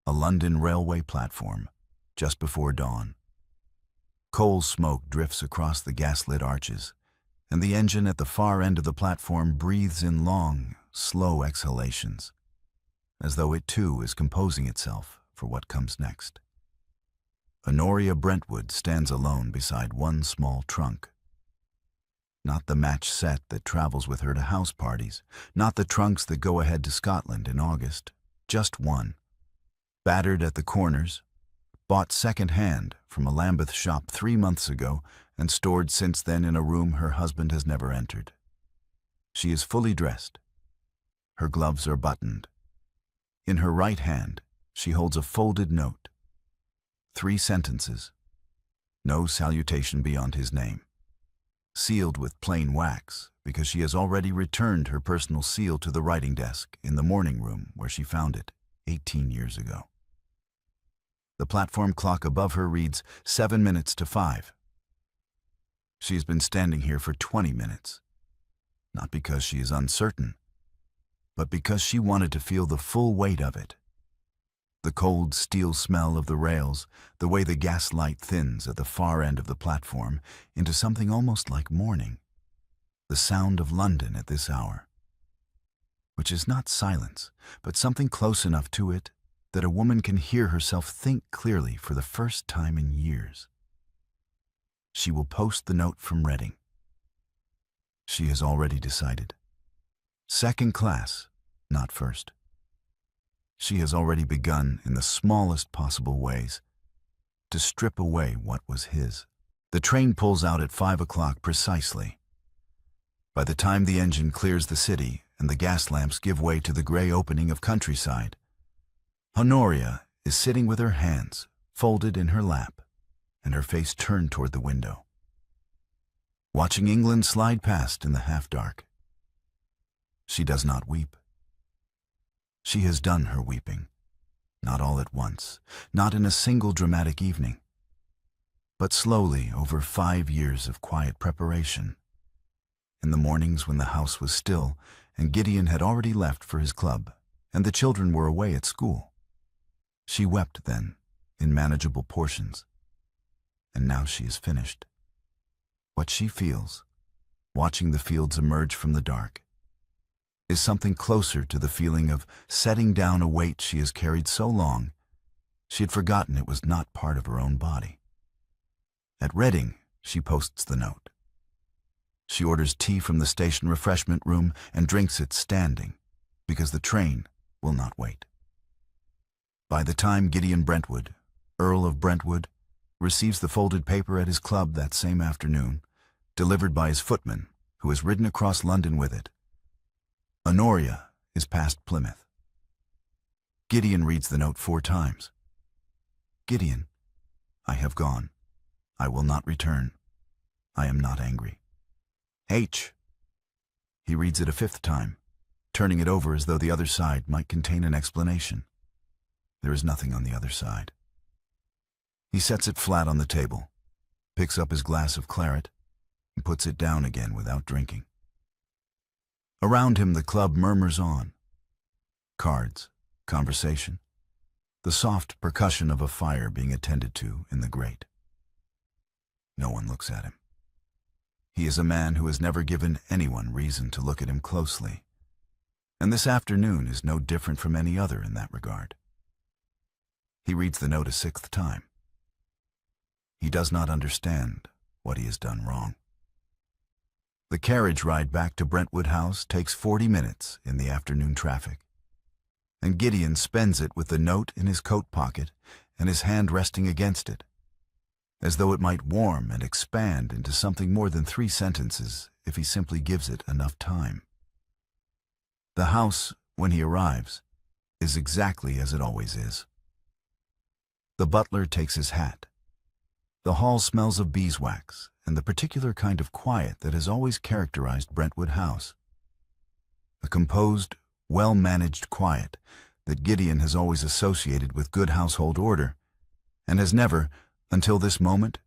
A London railway platform, just before dawn. Coal smoke drifts across the gaslit arches, and the engine at the far end of the platform breathes in long, slow exhalations, as though it too is composing itself for what comes next. Honoria Brentwood stands alone beside one small trunk. Not the match set that travels with her to house parties, not the trunks that go ahead to Scotland in August, just one. Battered at the corners, bought second-hand from a Lambeth shop 3 months ago and stored since then in a room her husband has never entered. She is fully dressed. Her gloves are buttoned. In her right hand, she holds a folded note. 3 sentences. No salutation beyond his name. Sealed with plain wax, because she has already returned her personal seal to the writing desk in the morning room where she found it 18 years ago. The platform clock above her reads 7 minutes to 5. She has been standing here for 20 minutes, not because she is uncertain, but because she wanted to feel the full weight of it. The cold steel smell of the rails, the way the gas light thins at the far end of the platform into something almost like morning, the sound of London at this hour, which is not silence, but something close enough to it that a woman can hear herself think clearly for the first time in years. She will post the note from Reading. She has already decided. Second class, not first. She has already begun, in the smallest possible ways, to strip away what was his. The train pulls out at 5 o'clock precisely. By the time the engine clears the city and the gas lamps give way to the gray opening of countryside, Honoria is sitting with her hands folded in her lap and her face turned toward the window, watching England slide past in the half-dark. She does not weep. She has done her weeping, not all at once, not in a single dramatic evening, but slowly over 5 years of quiet preparation. In the mornings when the house was still and Gideon had already left for his club and the children were away at school, she wept then in manageable portions. And now she is finished. What she feels, watching the fields emerge from the dark, is something closer to the feeling of setting down a weight she has carried so long she had forgotten it was not part of her own body. At Reading, she posts the note. She orders tea from the station refreshment room and drinks it standing, because the train will not wait. By the time Gideon Brentwood, Earl of Brentwood, receives the folded paper at his club that same afternoon, delivered by his footman, who has ridden across London with it, Honoria is past Plymouth. Gideon reads the note 4 times. Gideon, I have gone. I will not return. I am not angry. H. He reads it a 5th time, turning it over as though the other side might contain an explanation. There is nothing on the other side. He sets it flat on the table, picks up his glass of claret, and puts it down again without drinking. Around him the club murmurs on. Cards, conversation, the soft percussion of a fire being attended to in the grate. No one looks at him. He is a man who has never given anyone reason to look at him closely, and this afternoon is no different from any other in that regard. He reads the note a 6th time. He does not understand what he has done wrong. The carriage ride back to Brentwood House takes 40 minutes in the afternoon traffic, and Gideon spends it with the note in his coat pocket and his hand resting against it, as though it might warm and expand into something more than 3 sentences if he simply gives it enough time. The house, when he arrives, is exactly as it always is. The butler takes his hat. The hall smells of beeswax and the particular kind of quiet that has always characterized Brentwood House. A composed, well-managed quiet that Gideon has always associated with good household order, and has never, until this moment,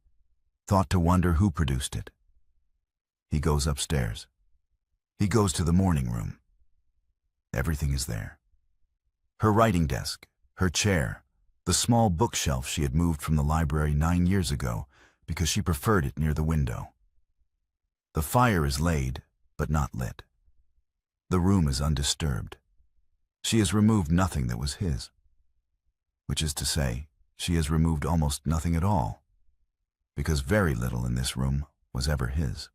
thought to wonder who produced it. He goes upstairs. He goes to the morning room. Everything is there. Her writing desk, her chair, the small bookshelf she had moved from the library 9 years ago because she preferred it near the window. The fire is laid, but not lit. The room is undisturbed. She has removed nothing that was his. Which is to say, she has removed almost nothing at all, because very little in this room was ever his.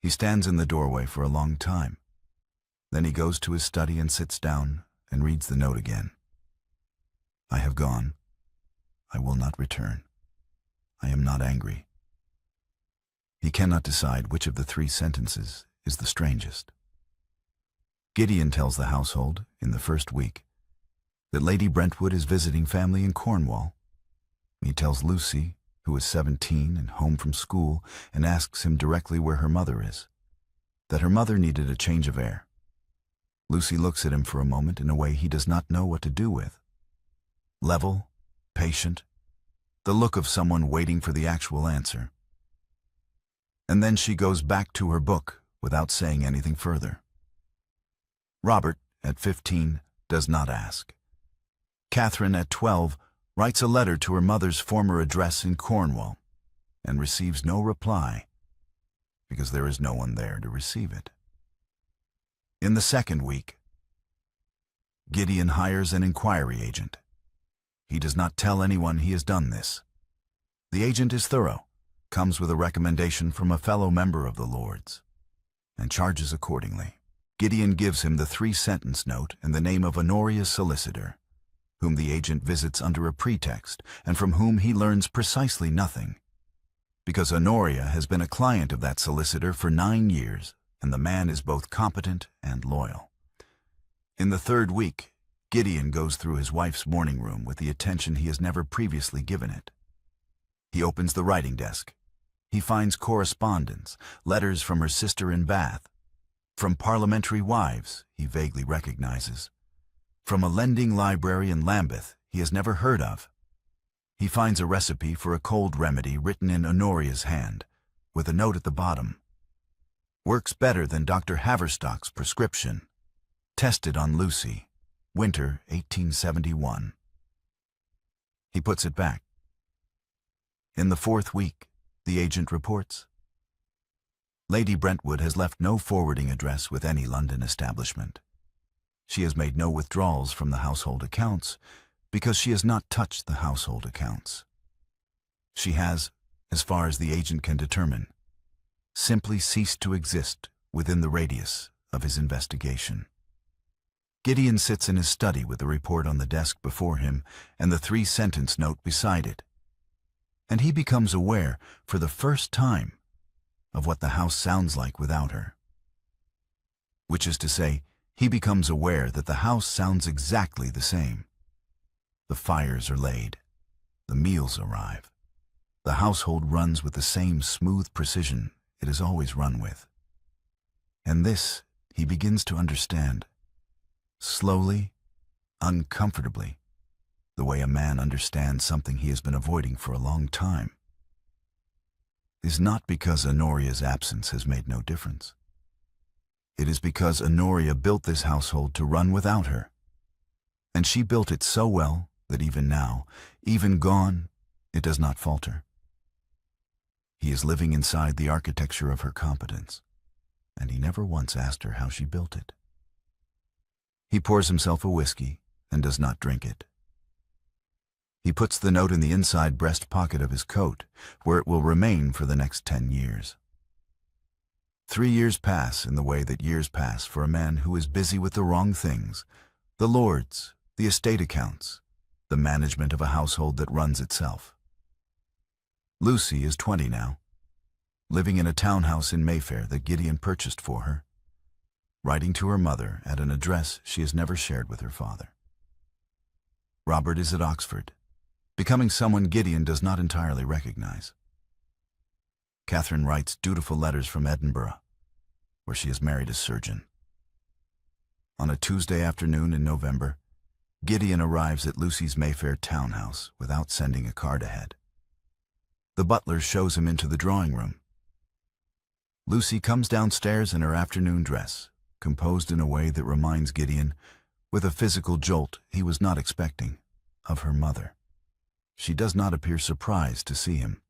He stands in the doorway for a long time. Then he goes to his study and sits down and reads the note again. I have gone. I will not return. I am not angry. He cannot decide which of the 3 sentences is the strangest. Gideon tells the household, in the first week, that Lady Brentwood is visiting family in Cornwall. He tells Lucy, who is 17 and home from school, and asks him directly where her mother is, that her mother needed a change of air. Lucy looks at him for a moment in a way he does not know what to do with. Level, patient, the look of someone waiting for the actual answer. And then she goes back to her book without saying anything further. Robert, at 15, does not ask. Catherine, at 12, writes a letter to her mother's former address in Cornwall and receives no reply because there is no one there to receive it. In the second week, Gideon hires an inquiry agent. He does not tell anyone he has done this. The agent is thorough, comes with a recommendation from a fellow member of the Lords, and charges accordingly. Gideon gives him the 3-sentence note and the name of Honoria's solicitor, whom the agent visits under a pretext and from whom he learns precisely nothing, because Honoria has been a client of that solicitor for 9 years, and the man is both competent and loyal. In the third week, Gideon goes through his wife's morning room with the attention he has never previously given it. He opens the writing desk. He finds correspondence, letters from her sister in Bath, from parliamentary wives he vaguely recognizes, from a lending library in Lambeth he has never heard of. He finds a recipe for a cold remedy written in Honoria's hand, with a note at the bottom. Works better than Dr. Haverstock's prescription. Tested on Lucy. Winter 1871. He puts it back. In the fourth week, the agent reports, Lady Brentwood has left no forwarding address with any London establishment. She has made no withdrawals from the household accounts because she has not touched the household accounts. She has, as far as the agent can determine, simply ceased to exist within the radius of his investigation. Gideon sits in his study with the report on the desk before him and the 3-sentence note beside it, and he becomes aware, for the first time, of what the house sounds like without her. Which is to say, he becomes aware that the house sounds exactly the same. The fires are laid. The meals arrive. The household runs with the same smooth precision it has always run with. And this he begins to understand, slowly, uncomfortably, the way a man understands something he has been avoiding for a long time. It is not because Honoria's absence has made no difference. It is because Honoria built this household to run without her, and she built it so well that even now, even gone, it does not falter. He is living inside the architecture of her competence, and he never once asked her how she built it. He pours himself a whiskey and does not drink it. He puts the note in the inside breast pocket of his coat, where it will remain for the next 10 years. 3 years pass in the way that years pass for a man who is busy with the wrong things, the Lords, the estate accounts, the management of a household that runs itself. Lucy is 20 now, living in a townhouse in Mayfair that Gideon purchased for her, writing to her mother at an address she has never shared with her father. Robert is at Oxford, becoming someone Gideon does not entirely recognize. Catherine writes dutiful letters from Edinburgh, where she has married a surgeon. On a Tuesday afternoon in November, Gideon arrives at Lucy's Mayfair townhouse without sending a card ahead. The butler shows him into the drawing room. Lucy comes downstairs in her afternoon dress, composed in a way that reminds Gideon, with a physical jolt he was not expecting, of her mother. She does not appear surprised to see him,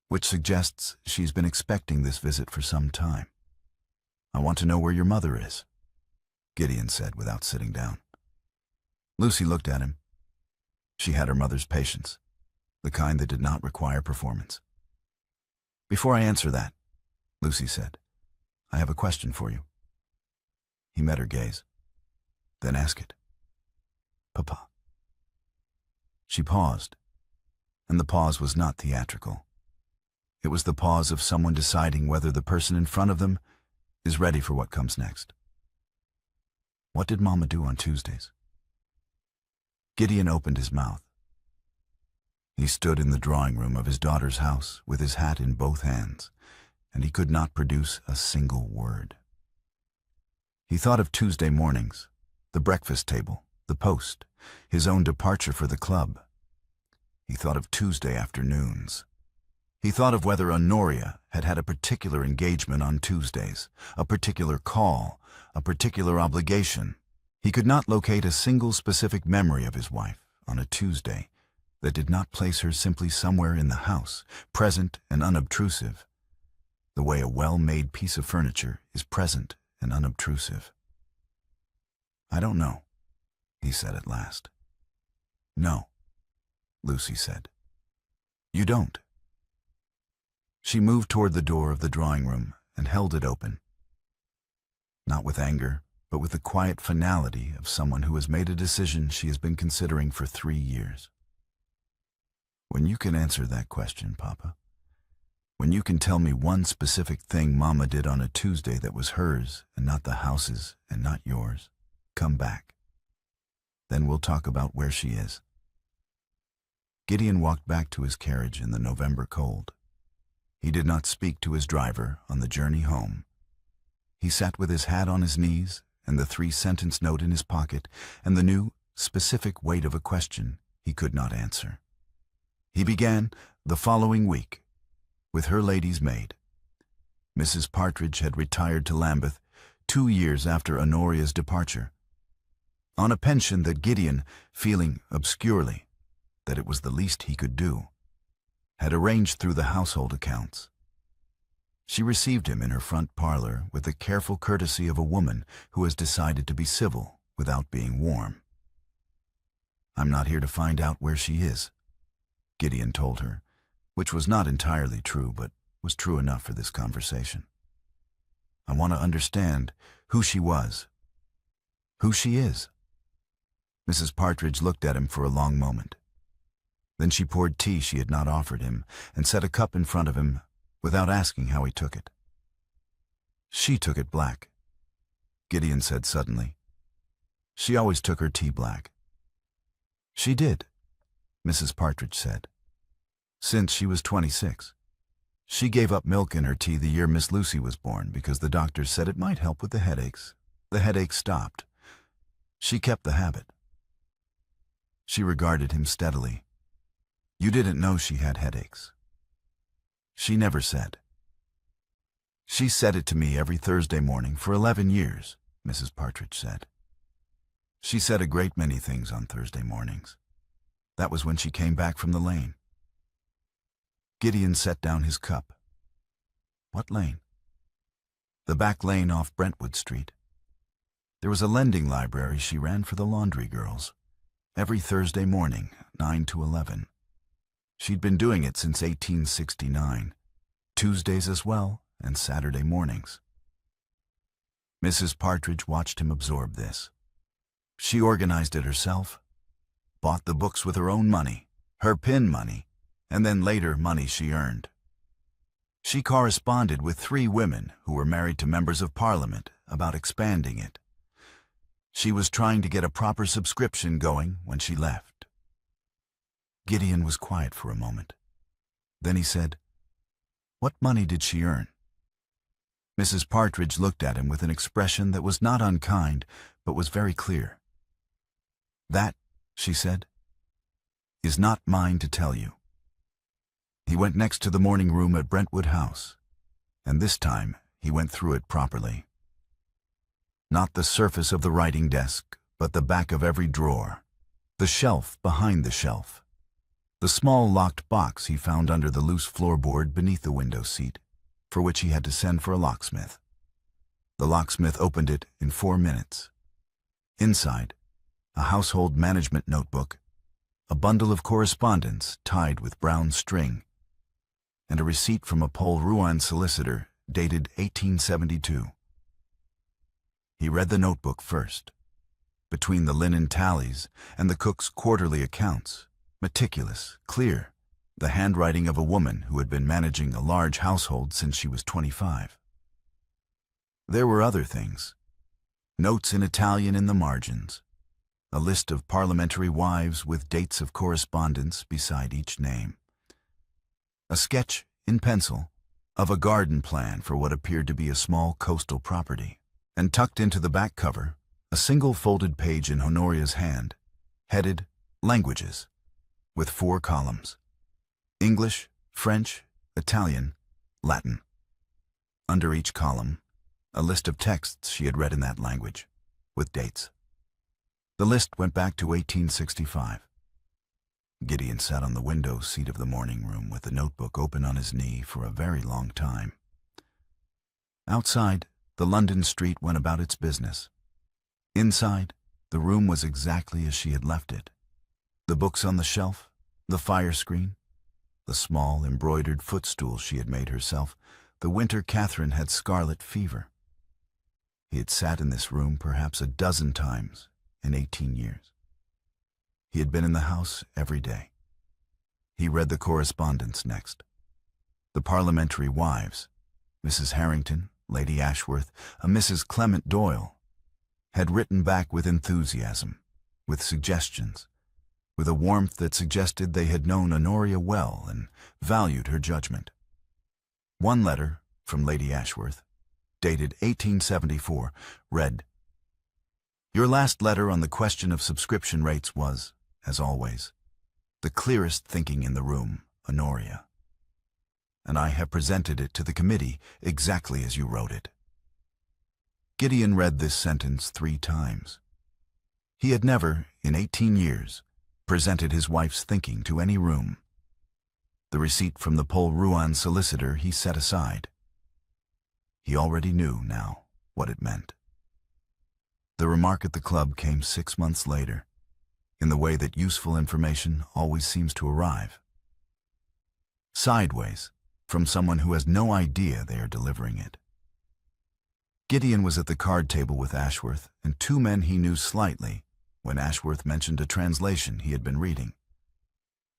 which suggests she's been expecting this visit for some time. "I want to know where your mother is," Gideon said without sitting down. Lucy looked at him. She had her mother's patience, the kind that did not require performance. "Before I answer that," Lucy said, "I have a question for you." He met her gaze. "Then ask it." "Papa." She paused, and the pause was not theatrical. It was the pause of someone deciding whether the person in front of them is ready for what comes next. "What did Mama do on Tuesdays?" Gideon opened his mouth. He stood in the drawing room of his daughter's house with his hat in both hands, and he could not produce a single word. He thought of Tuesday mornings, the breakfast table, the post, his own departure for the club. He thought of Tuesday afternoons. He thought of whether Honoria had had a particular engagement on Tuesdays, a particular call, a particular obligation. He could not locate a single specific memory of his wife on a Tuesday that did not place her simply somewhere in the house, present and unobtrusive, the way a well-made piece of furniture is present and unobtrusive. "I don't know," he said at last. "No," Lucy said. "You don't." She moved toward the door of the drawing room and held it open. Not with anger, but with the quiet finality of someone who has made a decision she has been considering for 3 years. "When you can answer that question, Papa, when you can tell me one specific thing Mama did on a Tuesday that was hers and not the house's and not yours, come back. Then we'll talk about where she is." Gideon walked back to his carriage in the November cold. He did not speak to his driver on the journey home. He sat with his hat on his knees and the 3-sentence note in his pocket and the new, specific weight of a question he could not answer. He began the following week with her lady's maid. Mrs. Partridge had retired to Lambeth 2 years after Honoria's departure, on a pension that Gideon, feeling obscurely that it was the least he could do, had arranged through the household accounts. She received him in her front parlor with the careful courtesy of a woman who has decided to be civil without being warm. "I'm not here to find out where she is," Gideon told her, which was not entirely true, but was true enough for this conversation. "I want to understand who she was, who she is." Mrs. Partridge looked at him for a long moment. Then she poured tea she had not offered him and set a cup in front of him without asking how he took it. "She took it black," Gideon said suddenly. "She always took her tea black." "She did," Mrs. Partridge said, "since she was 26. She gave up milk in her tea the year Miss Lucy was born because the doctors said it might help with the headaches. The headaches stopped. She kept the habit." She regarded him steadily. "You didn't know she had headaches?" "She never said." "She said it to me every Thursday morning for 11 years, Mrs. Partridge said. She said a great many things on Thursday mornings. That was when she came back from the lane." Gideon set down his cup. "What lane?" "The back lane off Brentwood Street. There was a lending library she ran for the laundry girls, every Thursday morning, 9 to 11. She'd been doing it since 1869, Tuesdays as well, and Saturday mornings." Mrs. Partridge watched him absorb this. She organized it herself, bought the books with her own money, her pin money, and then later money she earned. She corresponded with 3 women who were married to members of Parliament about expanding it. She was trying to get a proper subscription going when she left. Gideon was quiet for a moment. Then he said, "What money did she earn?" Mrs. Partridge looked at him with an expression that was not unkind, but was very clear. "That," she said, "is not mine to tell you." He went next to the morning room at Brentwood House, and this time he went through it properly. Not the surface of the writing desk, but the back of every drawer, The shelf behind the shelf. The small locked box he found under the loose floorboard beneath the window seat, for which he had to send for a locksmith. The locksmith opened it in 4 minutes. Inside, a household management notebook, a bundle of correspondence tied with brown string, and a receipt from a Paul Rouen solicitor dated 1872. He read the notebook first. Between the linen tallies and the cook's quarterly accounts, meticulous, clear, the handwriting of a woman who had been managing a large household since she was 25. There were other things. Notes in Italian in the margins, a list of parliamentary wives with dates of correspondence beside each name, a sketch in pencil of a garden plan for what appeared to be a small coastal property, and tucked into the back cover, a single folded page in Honoria's hand, headed Languages, with 4 columns: English, French, Italian, Latin. Under each column, a list of texts she had read in that language, with dates. The list went back to 1865. Gideon sat on the window seat of the morning room with the notebook open on his knee for a very long time. Outside, the London street went about its business. Inside, the room was exactly as she had left it. The books on the shelf, the fire screen, the small embroidered footstool she had made herself, the winter Catherine had scarlet fever. He had sat in this room perhaps a dozen times in 18 years. He had been in the house every day. He read the correspondence next. The parliamentary wives, Mrs. Harrington, Lady Ashworth, a Mrs. Clement Doyle, had written back with enthusiasm, with suggestions, with a warmth that suggested they had known Honoria well and valued her judgment. One letter from Lady Ashworth, dated 1874, read, "Your last letter on the question of subscription rates was, as always, the clearest thinking in the room, Honoria. And I have presented it to the committee exactly as you wrote it." Gideon read this sentence 3 times. He had never, in 18 years, presented his wife's thinking to any room. The receipt from the Paul Rouen solicitor he set aside. He already knew now what it meant. The remark at the club came 6 months later, in the way that useful information always seems to arrive. Sideways, from someone who has no idea they are delivering it. Gideon was at the card table with Ashworth and 2 men he knew slightly when Ashworth mentioned a translation he had been reading.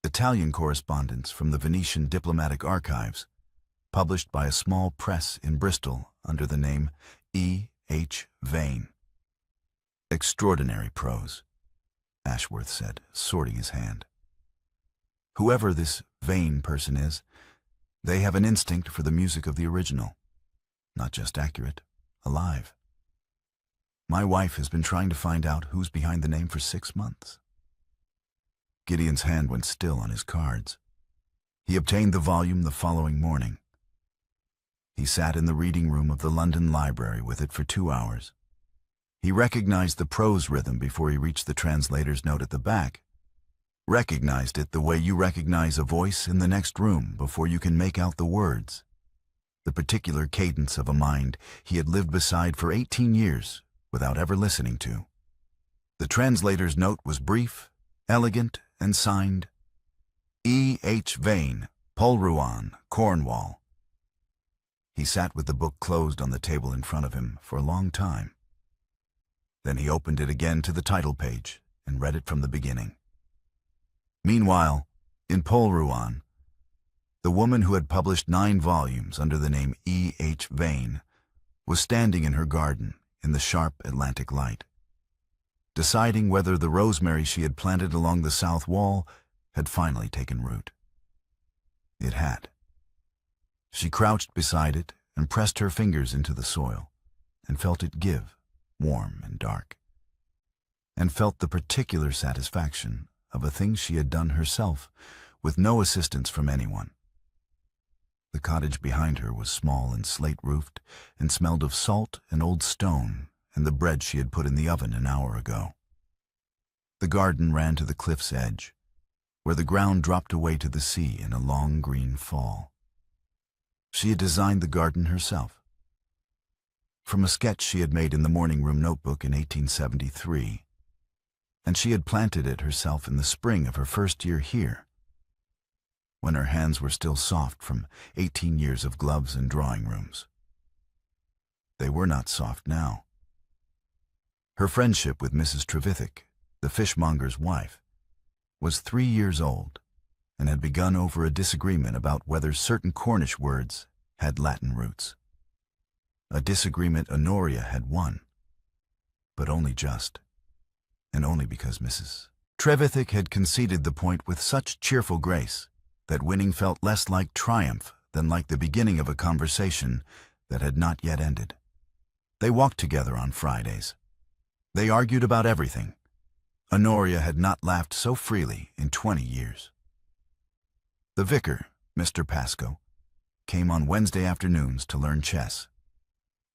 Italian correspondence from the Venetian diplomatic archives, published by a small press in Bristol under the name E. H. Vane. "Extraordinary prose," Ashworth said, sorting his hand. "Whoever this Vane person is, they have an instinct for the music of the original. Not just accurate, alive. My wife has been trying to find out who's behind the name for 6 months." Gideon's hand went still on his cards. He obtained the volume the following morning. He sat in the reading room of the London Library with it for 2 hours. He recognized the prose rhythm before he reached the translator's note at the back. Recognized it the way you recognize a voice in the next room before you can make out the words. The particular cadence of a mind he had lived beside for 18 years without ever listening to. The translator's note was brief, elegant, and signed E. H. Vane, Paul Rouen, Cornwall. He sat with the book closed on the table in front of him for a long time. Then he opened it again to the title page and read it from the beginning. Meanwhile, in Paul Rouen, the woman who had published 9 volumes under the name E. H. Vane was standing in her garden in the sharp Atlantic light, deciding whether the rosemary she had planted along the south wall had finally taken root. It had. She crouched beside it and pressed her fingers into the soil, and felt it give, warm and dark, and felt the particular satisfaction of a thing she had done herself with no assistance from anyone. The cottage behind her was small and slate-roofed and smelled of salt and old stone and the bread she had put in the oven an hour ago. The garden ran to the cliff's edge, where the ground dropped away to the sea in a long green fall. She had designed the garden herself. From a sketch she had made in the morning room notebook in 1873, and she had planted it herself in the spring of her first year here, when her hands were still soft from 18 years of gloves and drawing rooms. They were not soft now. Her friendship with Mrs. Trevithick, the fishmonger's wife, was 3 years old and had begun over a disagreement about whether certain Cornish words had Latin roots. A disagreement Honoria had won, but only just, and only because Mrs. Trevithick had conceded the point with such cheerful grace that winning felt less like triumph than like the beginning of a conversation that had not yet ended. They walked together on Fridays. They argued about everything. Honoria had not laughed so freely in 20 years. The vicar, Mr. Pascoe, came on Wednesday afternoons to learn chess.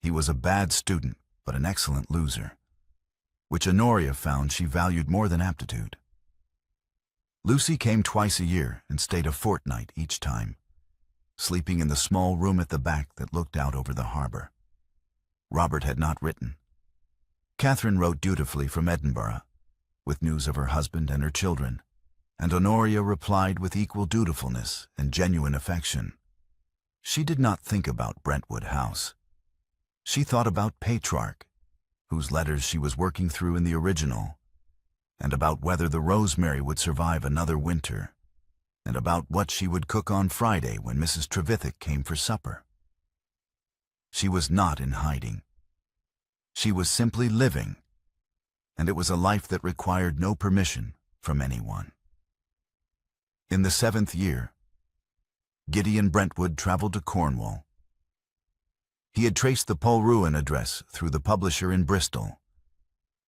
He was a bad student, but an excellent loser, which Honoria found she valued more than aptitude. Lucy came twice a year and stayed a fortnight each time, sleeping in the small room at the back that looked out over the harbor. Robert had not written. Catherine wrote dutifully from Edinburgh, with news of her husband and her children, and Honoria replied with equal dutifulness and genuine affection. She did not think about Brentwood House. She thought about Petrarch, whose letters she was working through in the original, and about whether the rosemary would survive another winter, and about what she would cook on Friday when Mrs. Trevithick came for supper. She was not in hiding. She was simply living, and it was a life that required no permission from anyone. In the 7th year, Gideon Brentwood traveled to Cornwall. He had traced the Polruan address through the publisher in Bristol,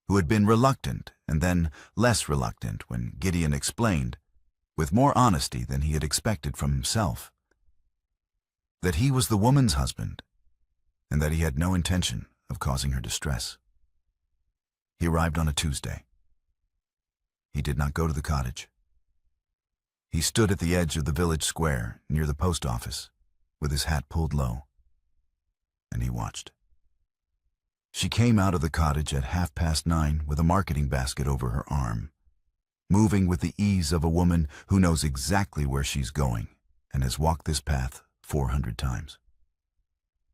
who had been reluctant and then less reluctant when Gideon explained, with more honesty than he had expected from himself, that he was the woman's husband and that he had no intention of causing her distress. He arrived on a Tuesday. He did not go to the cottage. He stood at the edge of the village square near the post office with his hat pulled low, and he watched. She came out of the cottage at 9:30 with a marketing basket over her arm, moving with the ease of a woman who knows exactly where she's going and has walked this path 400 times.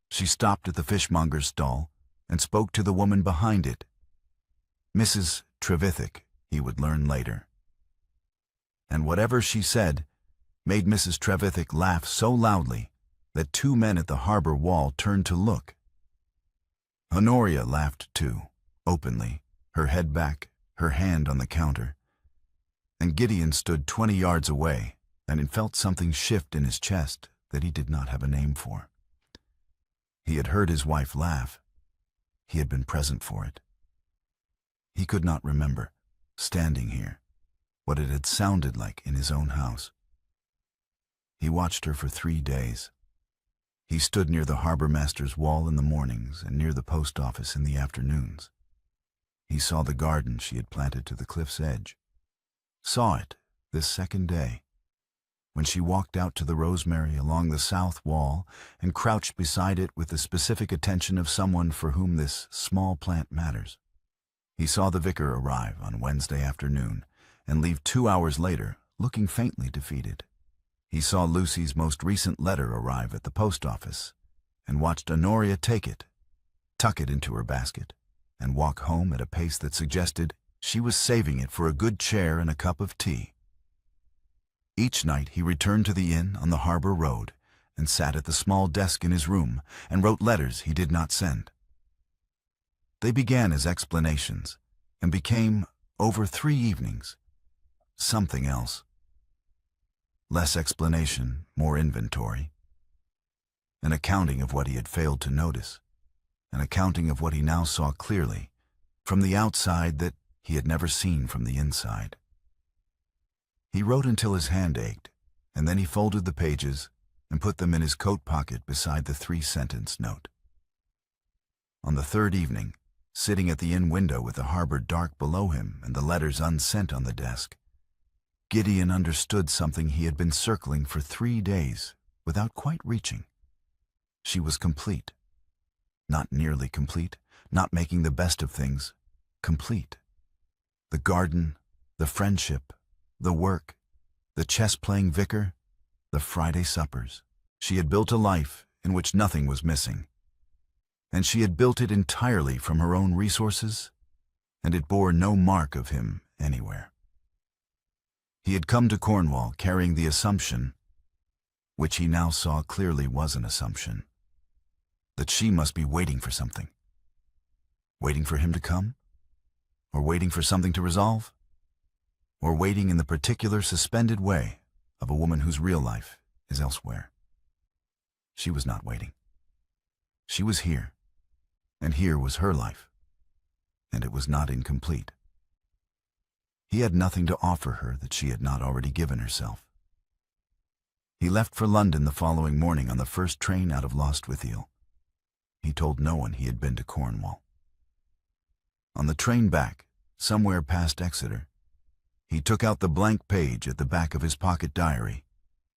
She stopped at the fishmonger's stall and spoke to the woman behind it. Mrs. Trevithick, he would learn later. And whatever she said made Mrs. Trevithick laugh so loudly that 2 men at the harbor wall turned to look. Honoria laughed too, openly, her head back, her hand on the counter. And Gideon stood 20 yards away and felt something shift in his chest that he did not have a name for. He had heard his wife laugh. He had been present for it. He could not remember, standing here, what it had sounded like in his own house. He watched her for 3 days. He stood near the harbor master's wall in the mornings and near the post office in the afternoons. He saw the garden she had planted to the cliff's edge. Saw it this second day, when she walked out to the rosemary along the south wall and crouched beside it with the specific attention of someone for whom this small plant matters. He saw the vicar arrive on Wednesday afternoon and leave 2 hours later, looking faintly defeated. He saw Lucy's most recent letter arrive at the post office and watched Honoria take it, tuck it into her basket, and walk home at a pace that suggested she was saving it for a good chair and a cup of tea. Each night he returned to the inn on the harbor road and sat at the small desk in his room and wrote letters he did not send. They began as explanations and became, over 3 evenings, something else. Less explanation, more inventory. An accounting of what he had failed to notice. An accounting of what he now saw clearly, from the outside that he had never seen from the inside. He wrote until his hand ached, and then he folded the pages and put them in his coat pocket beside the 3-sentence note. On the 3rd evening, sitting at the inn window with the harbor dark below him and the letters unsent on the desk, Gideon understood something he had been circling for 3 days without quite reaching. She was complete. Not nearly complete, not making the best of things, complete. The garden, the friendship, the work, the chess-playing vicar, the Friday suppers. She had built a life in which nothing was missing. And she had built it entirely from her own resources, and it bore no mark of him anywhere. He had come to Cornwall carrying the assumption, which he now saw clearly was an assumption, that she must be waiting for something. Waiting for him to come? Or waiting for something to resolve? Or waiting in the particular suspended way of a woman whose real life is elsewhere? She was not waiting. She was here, and here was her life, and it was not incomplete. He had nothing to offer her that she had not already given herself. He left for London the following morning on the first train out of Lostwithiel. He told no one he had been to Cornwall. On the train back, somewhere past Exeter, he took out the blank page at the back of his pocket diary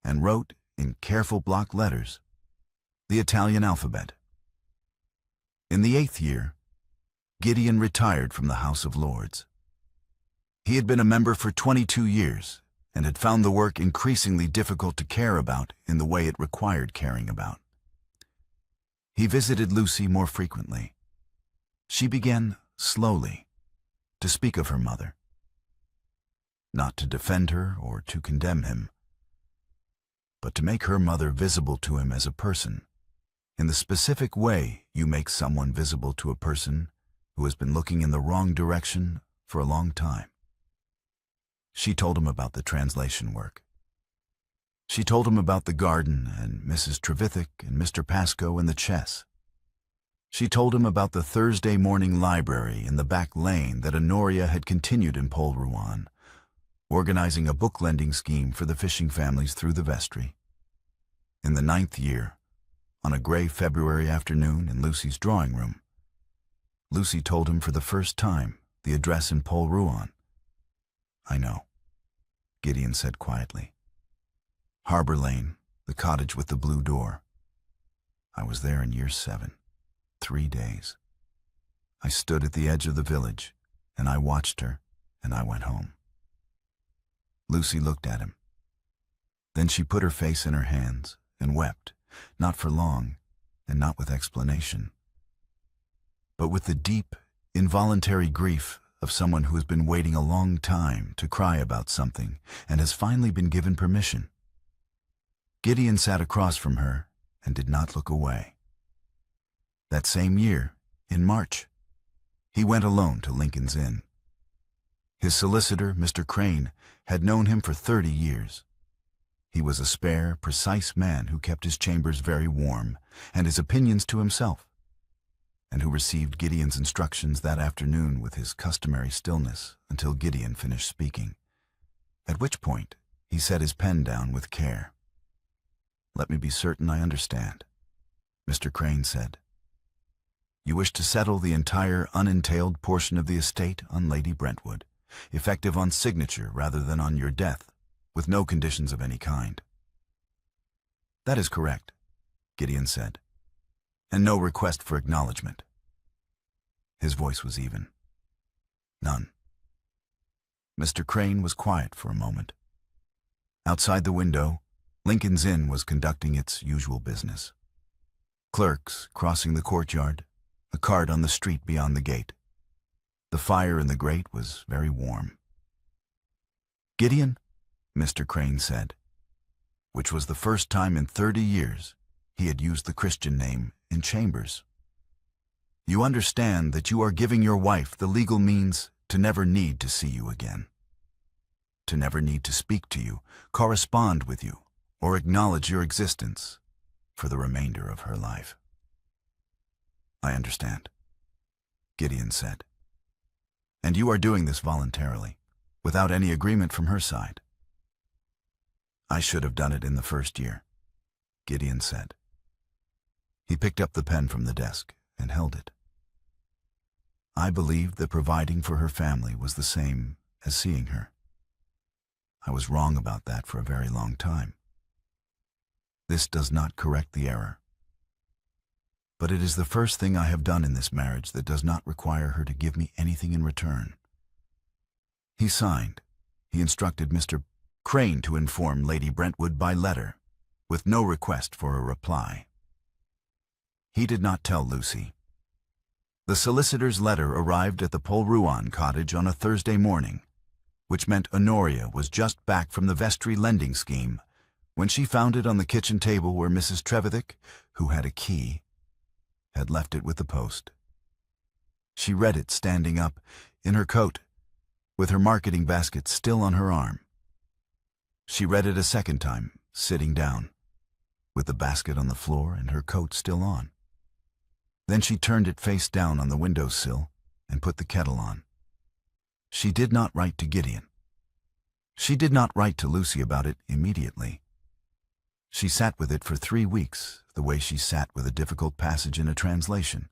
and wrote, in careful block letters, the Italian alphabet. In the 8th year, Gideon retired from the House of Lords. He had been a member for 22 years and had found the work increasingly difficult to care about in the way it required caring about. He visited Lucy more frequently. She began, slowly, to speak of her mother. Not to defend her or to condemn him, but to make her mother visible to him as a person, in the specific way you make someone visible to a person who has been looking in the wrong direction for a long time. She told him about the translation work. She told him about the garden and Mrs. Trevithick and Mr. Pascoe and the chess. She told him about the Thursday morning library in the back lane that Honoria had continued in Polruan, organizing a book-lending scheme for the fishing families through the vestry. In the 9th year, on a gray February afternoon in Lucy's drawing room, Lucy told him for the first time the address in Polruan. "I know," Gideon said quietly. "Harbor Lane, the cottage with the blue door. I was there in year 7, 3 days. I stood at the edge of the village, and I watched her, and I went home." Lucy looked at him. Then she put her face in her hands and wept, not for long, and not with explanation, but with the deep, involuntary grief of someone who has been waiting a long time to cry about something and has finally been given permission. Gideon sat across from her and did not look away. That same year, in March, he went alone to Lincoln's Inn. His solicitor, Mr. Crane, had known him for 30 years. He was a spare, precise man who kept his chambers very warm and his opinions to himself, and who received Gideon's instructions that afternoon with his customary stillness until Gideon finished speaking, at which point he set his pen down with care. "Let me be certain I understand," Mr. Crane said. "You wish to settle the entire unentailed portion of the estate on Lady Brentwood, effective on signature rather than on your death, with no conditions of any kind." "That is correct," Gideon said, "and no request for acknowledgement." His voice was even. "None." Mr. Crane was quiet for a moment. Outside the window, Lincoln's Inn was conducting its usual business. Clerks crossing the courtyard, a cart on the street beyond the gate. The fire in the grate was very warm. "Gideon," Mr. Crane said, which was the first time in 30 years he had used the Christian name in chambers, "you understand that you are giving your wife the legal means to never need to see you again, to never need to speak to you, correspond with you, or acknowledge your existence for the remainder of her life." "I understand," Gideon said. "And you are doing this voluntarily, without any agreement from her side." "I should have done it in the first year," Gideon said. He picked up the pen from the desk and held it. I believed that providing for her family was the same as seeing her. I was wrong about that for a very long time. This does not correct the error. But it is the first thing I have done in this marriage that does not require her to give me anything in return. He signed. He instructed Mr. Crane to inform Lady Brentwood by letter, with no request for a reply. He did not tell Lucy. The solicitor's letter arrived at the Polruan cottage on a Thursday morning, which meant Honoria was just back from the vestry lending scheme when she found it on the kitchen table where Mrs. Trevithick, who had a key, had left it with the post. She read it standing up, in her coat, with her marketing basket still on her arm. She read it a second time, sitting down, with the basket on the floor and her coat still on. Then she turned it face down on the windowsill and put the kettle on. She did not write to Gideon. She did not write to Lucy about it immediately. She sat with it for 3 weeks, the way she sat with a difficult passage in a translation,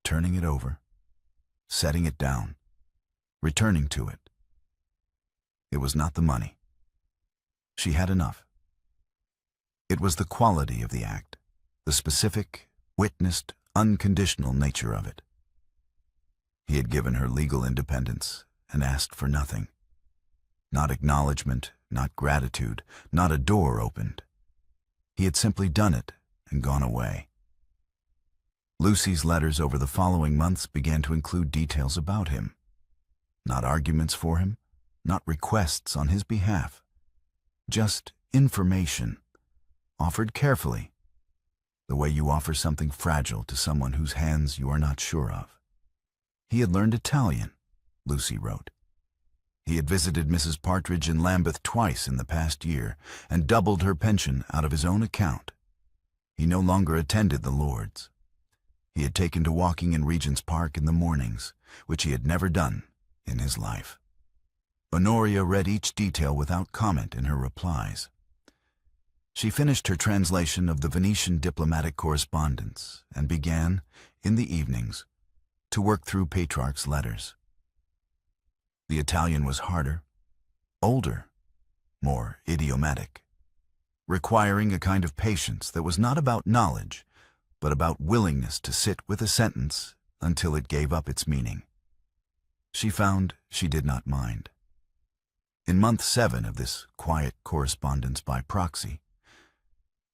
turning it over, setting it down, returning to it. It was not the money. She had enough. It was the quality of the act, the specific, witnessed, unconditional nature of it. He had given her legal independence and asked for nothing. Not acknowledgement, not gratitude, not a door opened. He had simply done it and gone away. Lucy's letters over the following months began to include details about him. Not arguments for him, not requests on his behalf. Just information, offered carefully, the way you offer something fragile to someone whose hands you are not sure of. He had learned Italian, Lucy wrote. He had visited Mrs. Partridge in Lambeth twice in the past year and doubled her pension out of his own account. He no longer attended the Lords. He had taken to walking in Regent's Park in the mornings, which he had never done in his life. Honoria read each detail without comment in her replies. She finished her translation of the Venetian diplomatic correspondence and began, in the evenings, to work through Petrarch's letters. The Italian was harder, older, more idiomatic, requiring a kind of patience that was not about knowledge, but about willingness to sit with a sentence until it gave up its meaning. She found she did not mind. In month 7 of this quiet correspondence by proxy,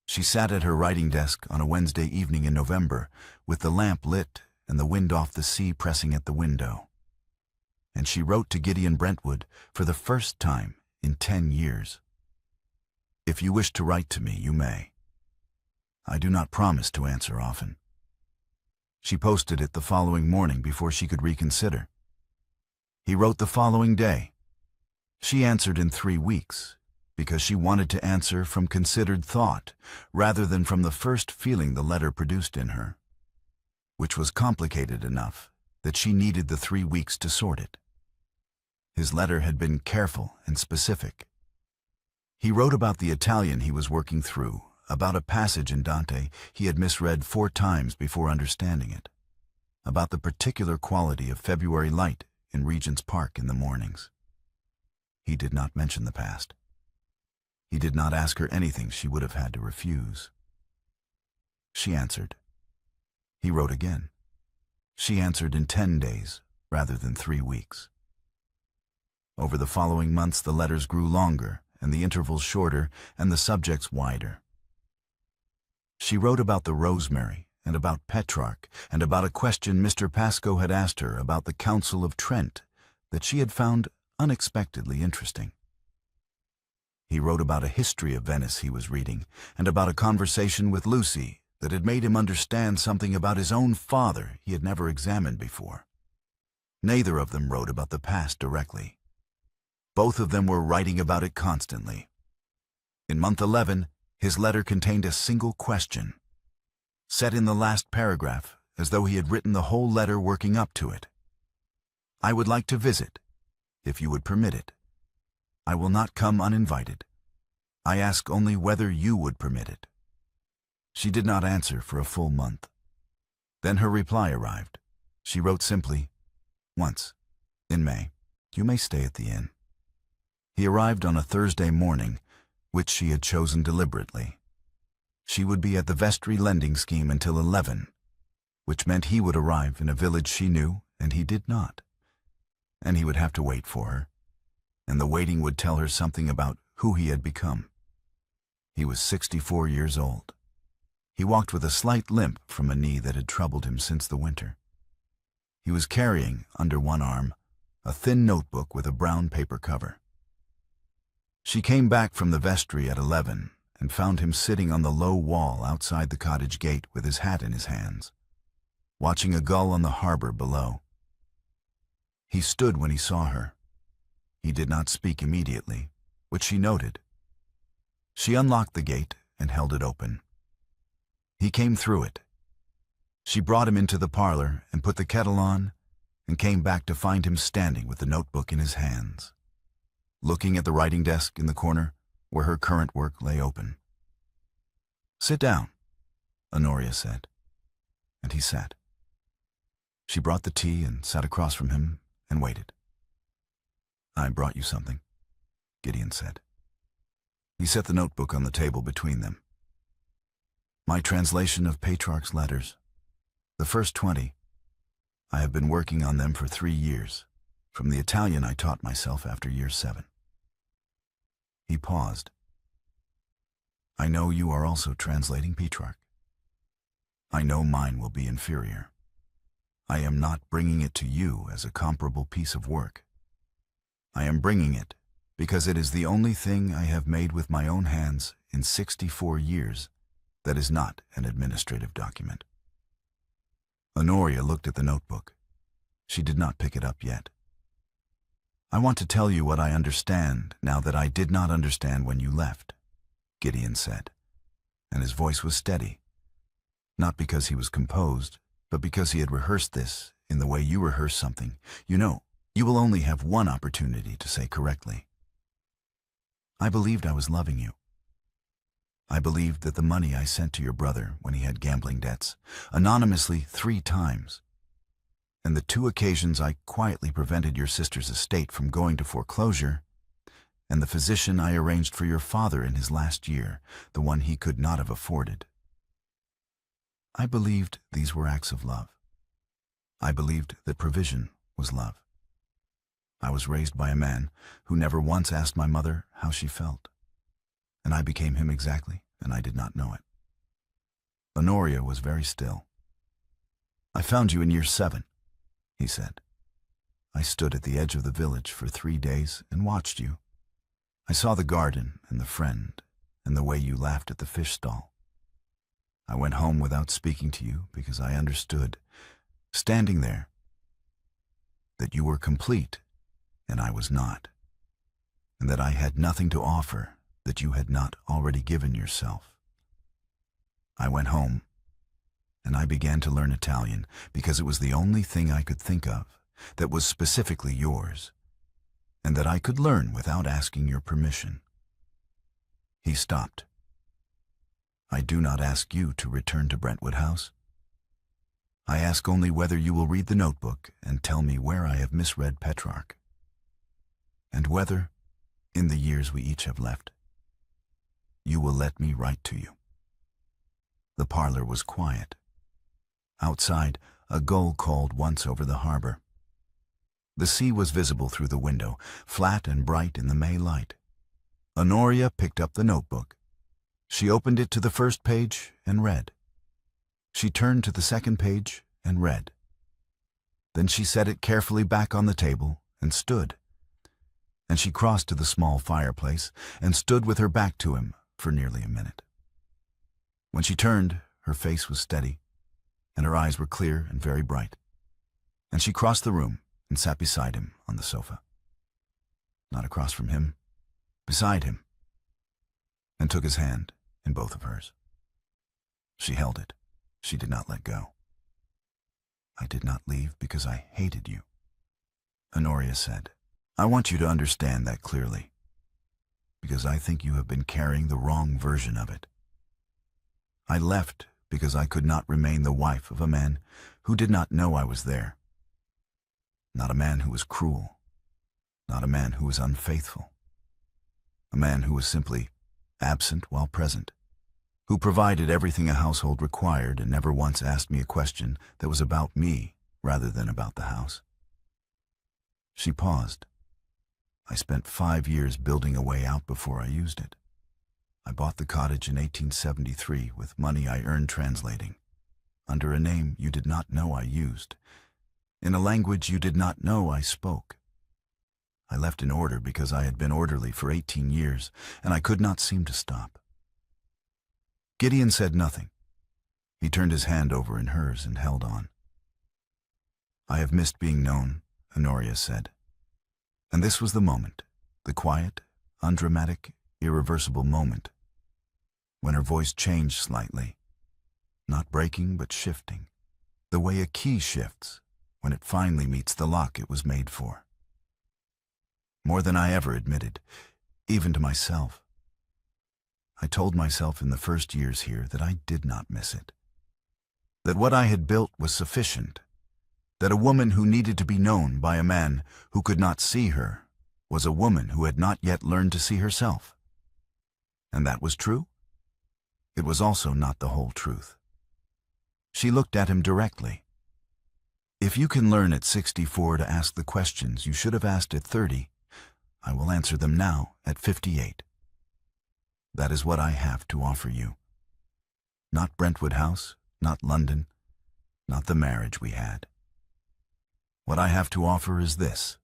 she sat at her writing desk on a Wednesday evening in November with the lamp lit and the wind off the sea pressing at the window. And she wrote to Gideon Brentwood for the first time in 10 years. If you wish to write to me, you may. I do not promise to answer often. She posted it the following morning before she could reconsider. He wrote the following day. She answered in 3 weeks, because she wanted to answer from considered thought rather than from the first feeling the letter produced in her, which was complicated enough that she needed the 3 weeks to sort it. His letter had been careful and specific. He wrote about the Italian he was working through, about a passage in Dante he had misread 4 times before understanding it, about the particular quality of February light in Regent's Park in the mornings. He did not mention the past. He did not ask her anything she would have had to refuse. She answered. He wrote again. She answered in 10 days rather than 3 weeks. Over the following months the letters grew longer and the intervals shorter and the subjects wider. She wrote about the rosemary and about Petrarch and about a question Mr. Pascoe had asked her about the Council of Trent that she had found unexpectedly interesting. He wrote about a history of Venice he was reading and about a conversation with Lucy that had made him understand something about his own father he had never examined before. Neither of them wrote about the past directly. Both of them were writing about it constantly. In month 11, his letter contained a single question, set in the last paragraph as though he had written the whole letter working up to it. I would like to visit, if you would permit it. I will not come uninvited. I ask only whether you would permit it. She did not answer for a full month. Then her reply arrived. She wrote simply, Once, in May. You may stay at the inn. He arrived on a Thursday morning, which she had chosen deliberately. She would be at the vestry lending scheme until 11, which meant he would arrive in a village she knew and he did not. And he would have to wait for her, and the waiting would tell her something about who he had become. He was 64 years old. He walked with a slight limp from a knee that had troubled him since the winter. He was carrying, under one arm, a thin notebook with a brown paper cover. She came back from the vestry at 11 and found him sitting on the low wall outside the cottage gate with his hat in his hands, watching a gull on the harbor below. He stood when he saw her. He did not speak immediately, which she noted. She unlocked the gate and held it open. He came through it. She brought him into the parlor and put the kettle on and came back to find him standing with the notebook in his hands, looking at the writing desk in the corner where her current work lay open. "Sit down," Honoria said, and he sat. She brought the tea and sat across from him and waited. "I brought you something," Gideon said. He set the notebook on the table between them. "My translation of Petrarch's letters. The first 20. I have been working on them for 3 years. From the Italian I taught myself after year 7. He paused. "I know you are also translating Petrarch. I know mine will be inferior. I am not bringing it to you as a comparable piece of work. I am bringing it because it is the only thing I have made with my own hands in 64 years that is not an administrative document." Honoria looked at the notebook. She did not pick it up yet. "I want to tell you what I understand now that I did not understand when you left," Gideon said, and his voice was steady, not because he was composed, but because he had rehearsed this in the way you rehearse something. "You know, you will only have one opportunity to say correctly. I believed I was loving you. I believed that the money I sent to your brother when he had gambling debts, anonymously 3 times, and the 2 occasions I quietly prevented your sister's estate from going to foreclosure, and the physician I arranged for your father in his last year, the one he could not have afforded. I believed these were acts of love. I believed that provision was love. I was raised by a man who never once asked my mother how she felt, and I became him exactly, and I did not know it." Honoria was very still. "I found you in year 7, he said. "I stood at the edge of the village for 3 days and watched you. I saw the garden and the friend and the way you laughed at the fish stall. I went home without speaking to you because I understood, standing there, that you were complete and I was not, and that I had nothing to offer that you had not already given yourself. I went home, and I began to learn Italian because it was the only thing I could think of that was specifically yours, and that I could learn without asking your permission." He stopped. "I do not ask you to return to Brentwood House. I ask only whether you will read the notebook and tell me where I have misread Petrarch, and whether, in the years we each have left, you will let me write to you." The parlor was quiet. Outside, a gull called once over the harbor. The sea was visible through the window, flat and bright in the May light. Honoria picked up the notebook. She opened it to the first page and read. She turned to the second page and read. Then she set it carefully back on the table and stood. And she crossed to the small fireplace and stood with her back to him for nearly a minute. When she turned, her face was steady, and her eyes were clear and very bright, and she crossed the room and sat beside him on the sofa. Not across from him, beside him, and took his hand in both of hers. She held it. She did not let go. "I did not leave because I hated you," Honoria said. "I want you to understand that clearly, because I think you have been carrying the wrong version of it. I left because I could not remain the wife of a man who did not know I was there. Not a man who was cruel. Not a man who was unfaithful. A man who was simply absent while present, who provided everything a household required and never once asked me a question that was about me rather than about the house. She paused. I spent 5 years building a way out before I used it. I bought the cottage in 1873 with money I earned translating, under a name you did not know I used, in a language you did not know I spoke. I left in order because I had been orderly for 18 years, and I could not seem to stop. Gideon said nothing. He turned his hand over in hers and held on. I have missed being known, Honoria said. And this was the moment, the quiet, undramatic, irreversible moment, when her voice changed slightly, not breaking but shifting, the way a key shifts when it finally meets the lock it was made for. More than I ever admitted, even to myself. I told myself in the first years here that I did not miss it, that what I had built was sufficient, that a woman who needed to be known by a man who could not see her was a woman who had not yet learned to see herself. And that was true? It was also not the whole truth. She looked at him directly. If you can learn at 64 to ask the questions you should have asked at 30, I will answer them now at 58. That is what I have to offer you. Not Brentwood House, not London, not the marriage we had. What I have to offer is this.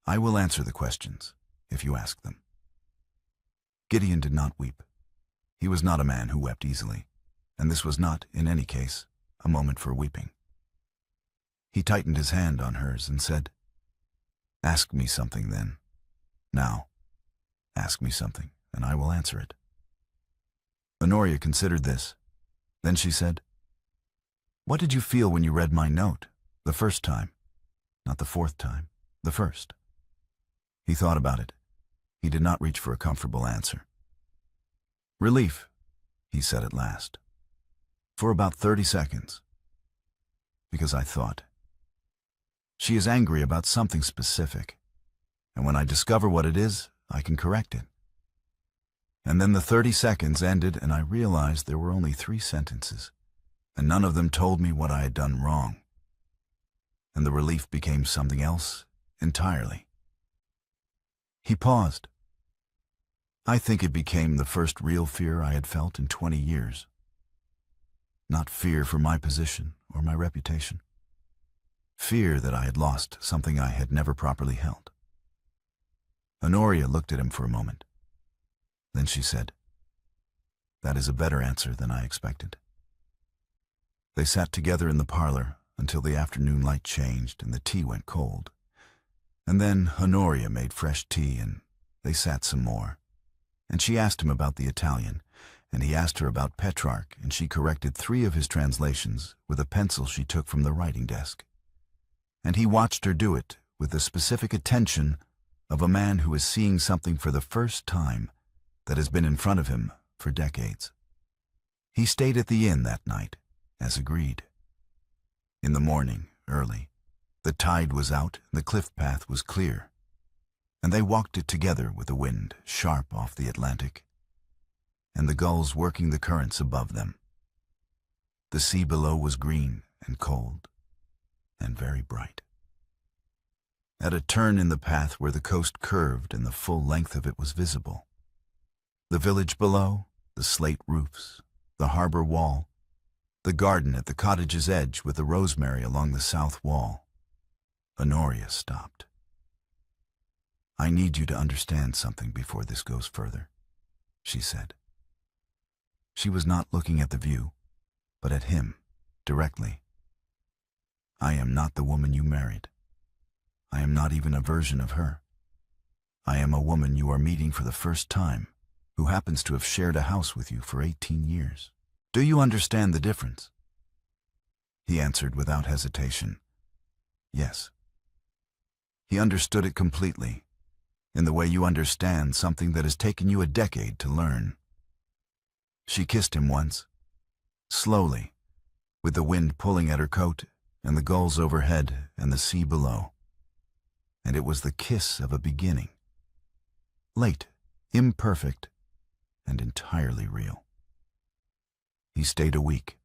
I will answer the questions, if you ask them. Gideon did not weep. He was not a man who wept easily, and this was not, in any case, a moment for weeping. He tightened his hand on hers and said, "Ask me something then. Now, ask me something, and I will answer it." Honoria considered this. Then she said, "What did you feel when you read my note? The first time. Not the fourth time. The first." He thought about it. He did not reach for a comfortable answer. "Relief," he said at last. "For about 30 seconds. Because I thought. She is angry about something specific, and when I discover what it is, I can correct it." And then the 30 seconds ended and I realized there were only 3 sentences, and none of them told me what I had done wrong. And the relief became something else entirely. He paused. I think it became the first real fear I had felt in 20 years. Not fear for my position or my reputation. Fear that I had lost something I had never properly held. Honoria looked at him for a moment. Then she said, "That is a better answer than I expected." They sat together in the parlor until the afternoon light changed and the tea went cold. And then Honoria made fresh tea and they sat some more. And she asked him about the Italian, and he asked her about Petrarch, and she corrected 3 of his translations with a pencil she took from the writing desk. And he watched her do it with the specific attention of a man who is seeing something for the first time that has been in front of him for decades. He stayed at the inn that night, as agreed. In the morning, early, the tide was out and the cliff path was clear, and they walked it together with the wind sharp off the Atlantic, and the gulls working the currents above them. The sea below was green and cold, and very bright. At a turn in the path where the coast curved and the full length of it was visible, the village below, the slate roofs, the harbor wall, the garden at the cottage's edge with the rosemary along the south wall, Honoria stopped. "I need you to understand something before this goes further," she said. She was not looking at the view, but at him, directly. "I am not the woman you married. I am not even a version of her. I am a woman you are meeting for the first time, who happens to have shared a house with you for 18 years. Do you understand the difference?" He answered without hesitation, "Yes." He understood it completely, in the way you understand something that has taken you a decade to learn. She kissed him once, slowly, with the wind pulling at her coat and the gulls overhead and the sea below. And it was the kiss of a beginning. Late, imperfect, and entirely real. He stayed a week.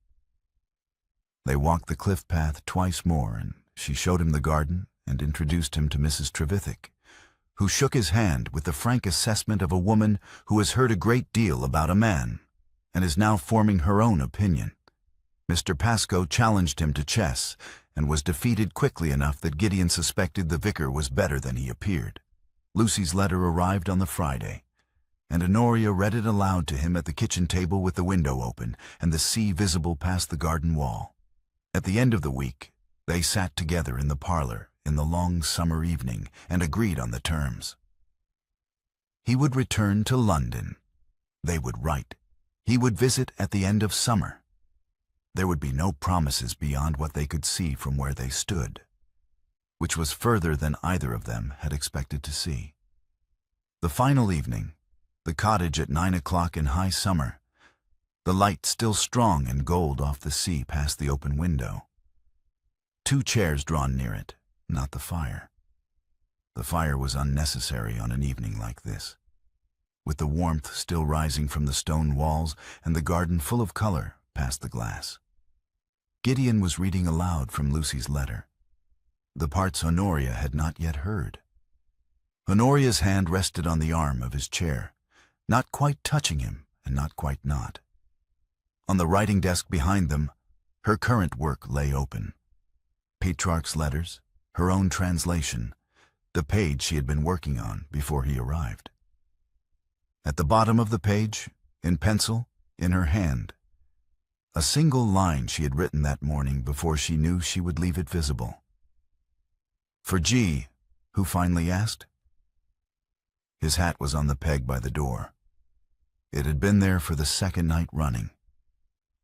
They walked the cliff path twice more, and she showed him the garden and introduced him to Mrs. Trevithick, who shook his hand with the frank assessment of a woman who has heard a great deal about a man and is now forming her own opinion. Mr. Pascoe challenged him to chess and was defeated quickly enough that Gideon suspected the vicar was better than he appeared. Lucy's letter arrived on the Friday, and Honoria read it aloud to him at the kitchen table with the window open and the sea visible past the garden wall. At the end of the week, they sat together in the parlor in the long summer evening and agreed on the terms. He would return to London. They would write. He would visit at the end of summer. There would be no promises beyond what they could see from where they stood, which was further than either of them had expected to see. The final evening, the cottage at 9 o'clock in high summer, the light still strong and gold off the sea past the open window. 2 chairs drawn near it, not the fire. The fire was unnecessary on an evening like this, with the warmth still rising from the stone walls and the garden full of color past the glass. Gideon was reading aloud from Lucy's letter, the parts Honoria had not yet heard. Honoria's hand rested on the arm of his chair, not quite touching him and not quite not. On the writing desk behind them, her current work lay open. Petrarch's letters, her own translation, the page she had been working on before he arrived. At the bottom of the page, in pencil, in her hand, a single line she had written that morning before she knew she would leave it visible. "For G, who finally asked?" His hat was on the peg by the door. It had been there for the second night running.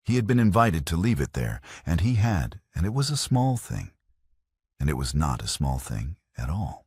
He had been invited to leave it there, and he had, and it was a small thing. And it was not a small thing at all.